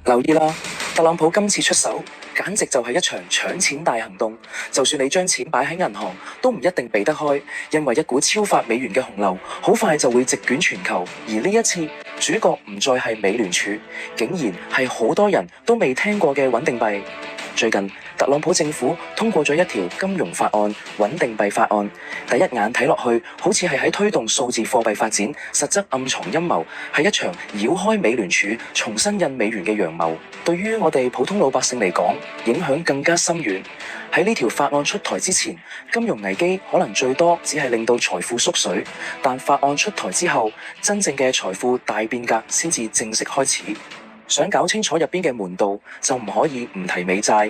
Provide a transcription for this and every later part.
留意啦，特朗普今次出手，簡直就係一場搶錢大行動。就算你將錢擺喺銀行，都唔一定避得開，因為一股超發美元嘅洪流，好快就會席捲全球。而呢一次，主角唔再係美聯儲，竟然係好多人都未聽過嘅穩定幣。最近，特朗普政府通過咗一條金融法案——穩定幣法案。第一眼睇落去，好似係喺推動數字貨幣發展，實則暗藏陰謀，係一場繞開美聯儲、重新印美元嘅陽謀。對於我哋普通老百姓嚟講，影響更加深遠。喺呢條法案出台之前，金融危機可能最多只係令到財富縮水，但法案出台之後，真正嘅財富大變革先至正式開始。想搞清楚入邊嘅門道，就唔可以唔提美債。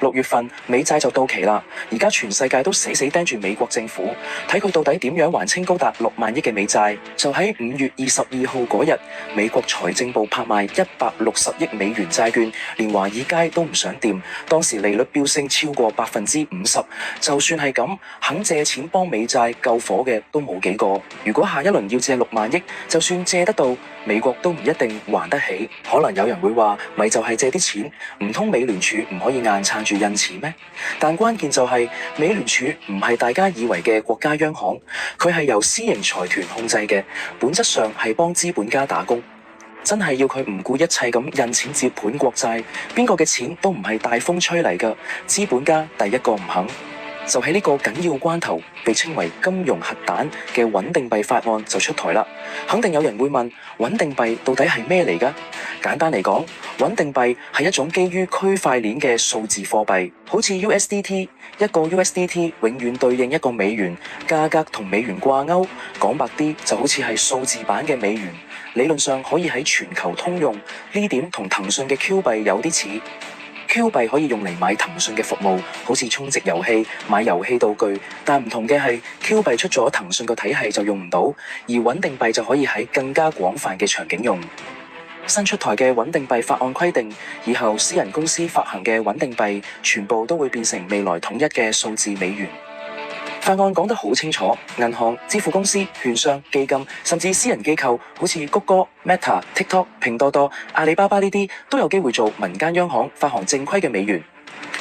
6月份美債就到期啦，而家全世界都死死盯住美國政府，睇佢到底點樣還清高達6萬億嘅美債。就喺5月22號嗰日，美國財政部拍賣160億美元債券，連華爾街都唔想掂。當時利率飆升超過50%，就算係咁，肯借錢幫美債救火嘅都冇幾個。如果下一輪要借6萬億，就算借得到，美國都唔一定還得起。可能有人會話，咪就係借啲錢，唔通美聯儲唔可以硬撐住印錢咩？但關鍵就係美聯儲唔係大家以為嘅國家央行，佢係由私營財團控制嘅，本質上係幫資本家打工。真係要佢唔顧一切咁印錢接盤國債，邊個嘅錢都唔係大風吹嚟㗎，資本家第一個唔肯。就喺呢個緊要關頭，被稱為金融核彈嘅穩定幣法案就出台啦。肯定有人會問，穩定幣到底係咩嚟㗎？簡單嚟講，穩定幣係一種基於區塊鏈嘅數字貨幣，好似 USDT， 一個 USDT 永遠對應一個美元，價格同美元掛鈎。講白啲，就好似係數字版嘅美元，理論上可以喺全球通用。呢點同騰訊嘅 Q 幣有啲似。Q 幣可以用嚟買騰訊嘅服務，好似充值遊戲、買遊戲道具，但唔同嘅係 Q 幣出咗騰訊個體系就用唔到，而穩定幣就可以喺更加廣泛嘅場景用。新出台嘅穩定幣法案規定，以後私人公司發行嘅穩定幣全部都會變成未來統一嘅數字美元。法案講得好清楚，銀行、支付公司、券商、基金，甚至私人機構，好似谷歌、Meta、TikTok、拼多多、阿里巴巴呢啲，都有機會做民間央行，發行正規嘅美元。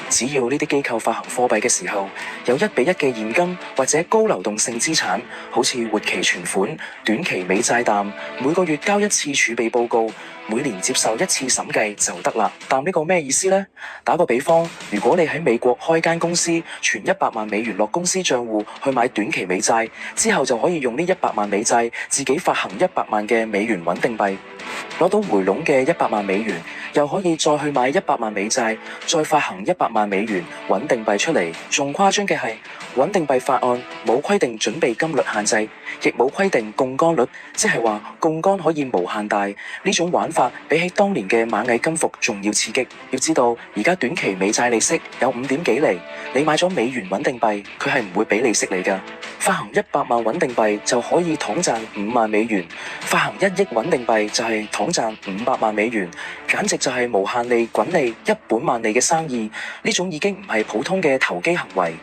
只要呢啲機構發行貨幣嘅時候，有1:1嘅現金或者高流動性資產，好似活期存款、短期美債淡，每個月交一次儲備報告，每年接受1次審計就得啦。但呢個咩意思呢？打個比方，如果你喺美國開間公司，存100萬美元落公司賬戶去買短期美債，之後就可以用呢100萬美債自己發行100萬嘅美元穩定幣，攞到回籠嘅100萬美元，又可以再去買100萬美債，再發行100萬美元穩定幣出嚟。仲誇張嘅係，穩定幣法案冇規定準備金率限制，亦冇規定槓桿率，即係話槓桿可以無限大。呢種玩法比起當年嘅螞蟻金服仲要刺激。要知道，而家短期美債利息有5點幾厘，你買咗美元穩定幣，佢係唔會俾利息你㗎。發行100萬穩定幣就可以躺賺5萬美元，發行1億穩定幣就係躺賺500萬美元，簡直就係無限利滾利、一本萬利嘅生意。呢種已經唔係普通嘅投機行為，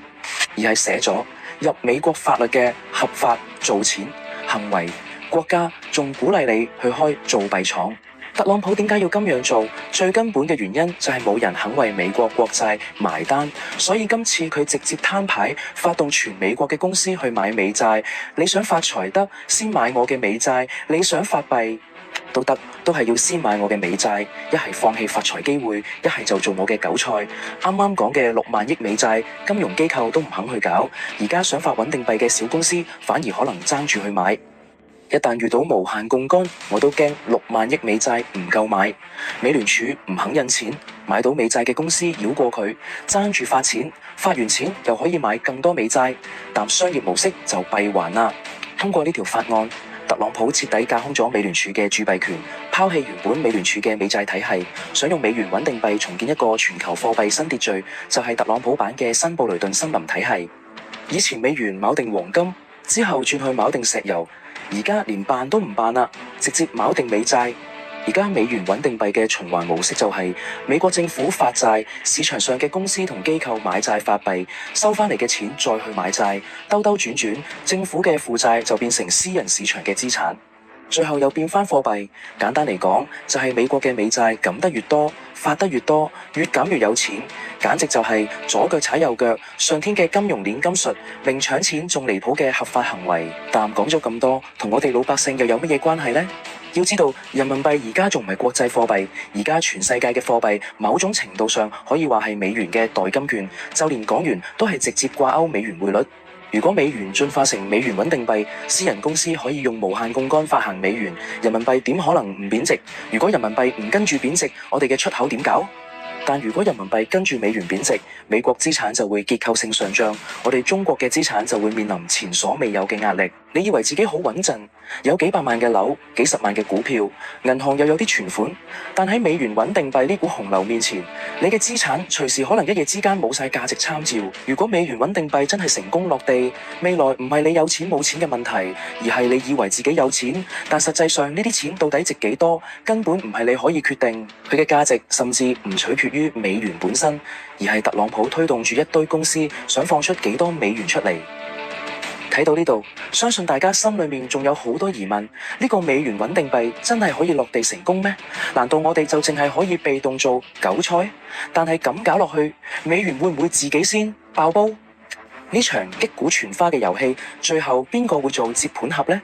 而係寫咗入美國法律嘅合法做錢行為。國家仲鼓勵你去開造幣廠。特朗普點解要咁樣做？最根本嘅原因就係冇人肯為美國國債埋單，所以今次佢直接攤牌，發動全美國嘅公司去買美債。你想發財得，先買我嘅美債；你想發幣都得，都係要先買我嘅美債。一係放棄發財機會，一係就做我嘅韭菜。啱啱講嘅6萬億美債，金融機構都唔肯去搞，而家想發穩定幣嘅小公司反而可能爭住去買。一旦遇到無限槓桿，我都驚6萬億美債唔夠買。美聯儲唔肯印錢，買到美債嘅公司繞過佢，爭住發錢，發完錢又可以買更多美債，但商業模式就閉環啦。通過呢條法案，特朗普徹底架空咗美聯儲嘅鑄幣權，拋棄原本美聯儲嘅美債體系，想用美元穩定幣重建一個全球貨幣新秩序，就係特朗普版嘅新布雷頓森林體系。以前美元錨定黃金，之後轉去錨定石油，而家連辦都唔辦啦，直接錨定美債。而家美元穩定幣嘅循環模式就係美國政府發債，市場上嘅公司同機構買債發幣，收翻嚟嘅錢再去買債，兜兜轉轉，政府嘅負債就變成私人市場嘅資產。最後又變返貨幣。簡單嚟講，就係美國嘅美債撳得越多，發得越多，越減越有錢，簡直就係左腳踩右腳，上天嘅金融鏈金術，明搶錢仲離譜嘅合法行為。但講咗咁多，同我哋老百姓又有乜嘢關係呢？要知道，人民幣而家仲唔係國際貨幣，而家全世界嘅貨幣，某種程度上可以話係美元嘅代金券，就連港元都係直接掛鈎美元匯率。如果美元進化成美元穩定幣，私人公司可以用無限槓桿發行美元，人民幣點可能唔貶值？如果人民幣唔跟住貶值，我哋嘅出口點搞？但如果人民幣跟住美元貶值，美國資產就會結構性上漲，我哋中國嘅資產就會面臨前所未有嘅壓力。你以為自己好穩陣，有幾百萬嘅樓、幾十萬嘅股票，銀行又有啲存款，但喺美元穩定幣呢股洪流面前，你嘅資產隨時可能一夜之間冇晒價值參照。如果美元穩定幣真係成功落地，未來唔係你有錢冇錢嘅問題，而係你以為自己有錢，但實際上呢啲錢到底值幾多，根本唔係你可以決定。佢嘅價值甚至唔取決於美元本身，而係特朗普推動住一堆公司想放出幾多美元出嚟。睇到呢度，相信大家心裏面仲有好多疑問，呢個美元穩定幣真係可以落地成功咩？難道我哋就淨係可以被動做韭菜？但係咁搞落去，美元會唔會自己先爆煲？呢場擊鼓傳花嘅遊戲，最後邊個會做接盤俠呢？